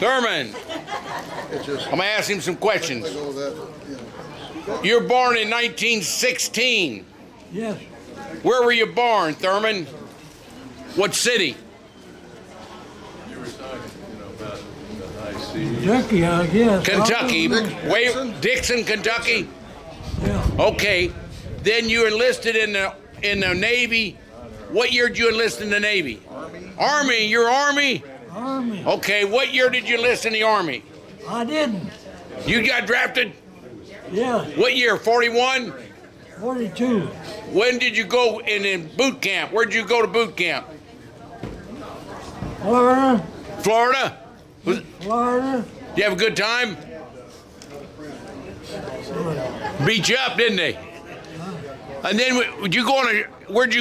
Thurman, I'm gonna ask him some questions. You were born in 1916. Yes. Where were you born, Thurman? What city? Kentucky, I guess. Kentucky. Dixon, Kentucky? Yeah. Okay. Then you enlisted in the Navy. What year did you enlist in the Navy? Army. You're Army? Army. Okay. What year did you enlist in the Army? I didn't. You got drafted? Yeah. What year? 41? 42. When did you go in boot camp? Where did you go to boot camp? Florida. Florida? Florida. Did you have a good time? Beat you up, didn't they? And then where'd you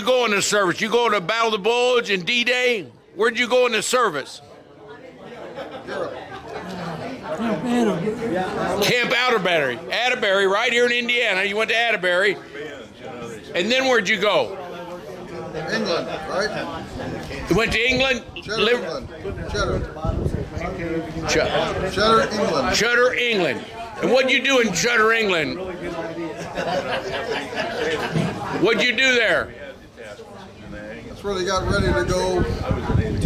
go in the service? You go to Battle of the Bulge and D-Day? Where'd you go in the service? Camp Atterbury. Atterbury, right here in Indiana. You went to Atterbury. And then where'd you go? England, right? You went to England? Cheddar, England. Cheddar. Cheddar, England. Cheddar, England. And what'd you do in Cheddar, England? What'd you do there? That's where they got ready to go to...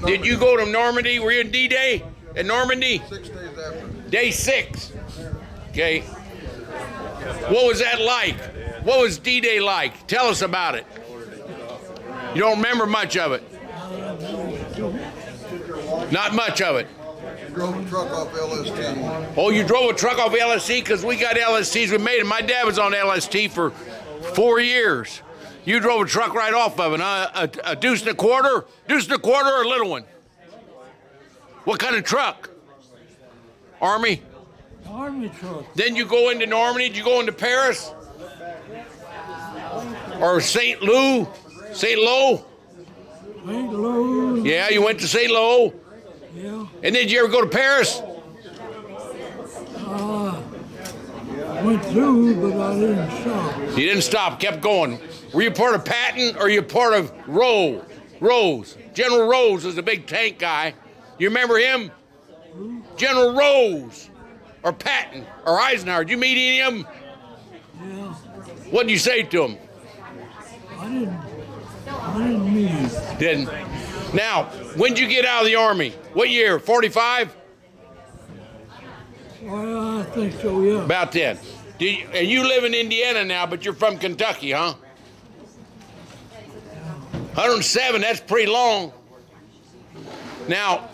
Did you go to Normandy? Were you in D-Day at Normandy? 6 days after. Day 6. Okay. What was that like? What was D-Day like? Tell us about it. You don't remember much of it. Not much of it. Drove a truck off LST. Oh, you drove a truck off LST? Because we got LSTs. We made them. My dad was on LST for 4 years. You drove a truck right off of it, huh? A deuce and a quarter? Deuce and a quarter or a little one? What kind of truck? Army? Army truck. Then you go into Normandy. Did you go into Paris? Or St. Lou? St. Lo? St. Louis. Yeah, you went to St. Lo. Yeah. And did you ever go to Paris? Went through, but I didn't stop. You didn't stop, kept going. Were you part of Patton or you part of Rose? General Rose was a big tank guy. You remember him? General Rose or Patton or Eisenhower. Did you meet any of them? Yeah. What did you say to them? I didn't meet him. Didn't. Now, when did you get out of the Army? What year? 45? Well, I think so, yeah. About then. And you live in Indiana now, but you're from Kentucky, huh? 107, that's pretty long. Now,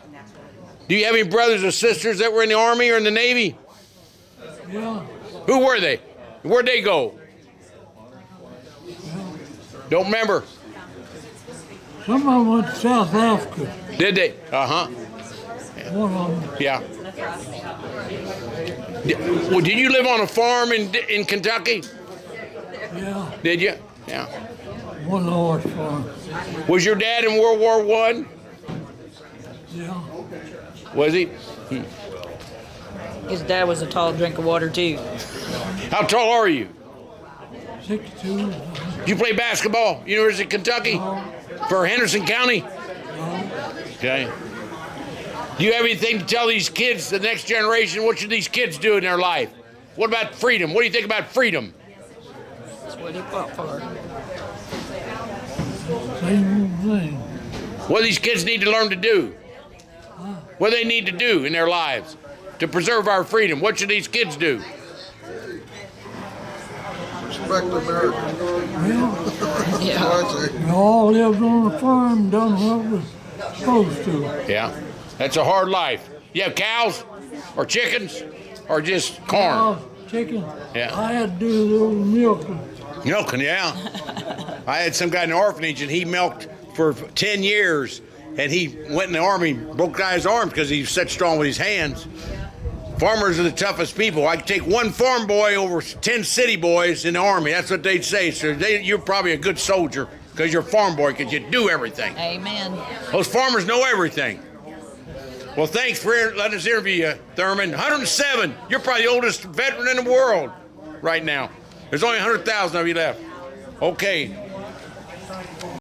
do you have any brothers or sisters that were in the Army or in the Navy? Yeah. Who were they? Where'd they go? Don't remember. Some of them went to South Africa. Did they? Uh-huh. One of them. Yeah. Well, did you live on a farm in Kentucky? Yeah. Did you? Yeah. One horse farm. Was your dad in World War I? Yeah. Was he? His dad was a tall drink of water, too. How tall are you? 62. Did you play basketball, University of Kentucky? No. For Henderson County? No. Okay. Do you have anything to tell these kids, the next generation? What should these kids do in their life? What about freedom? What do you think about freedom? That's what he fought for. Same thing. What do these kids need to learn to do? What do they need to do in their lives to preserve our freedom? What should these kids do? Respect America. Well, Yeah. we all lived on a farm, done what was supposed to. Yeah. That's a hard life. You have cows or chickens or just corn? Oh, chicken. Yeah. I had to do the old milking. Milking, yeah. I had some guy in the orphanage and he milked for 10 years and he went in the Army, broke guy's arms because he's such strong with his hands. Farmers are the toughest people. I could take one farm boy over 10 city boys in the Army. That's what they'd say. So you're probably a good soldier because you're a farm boy because you do everything. Amen. Those farmers know everything. Well, thanks for letting us interview you, Thurman. 107. You're probably the oldest veteran in the world right now. There's only 100,000 of you left. Okay.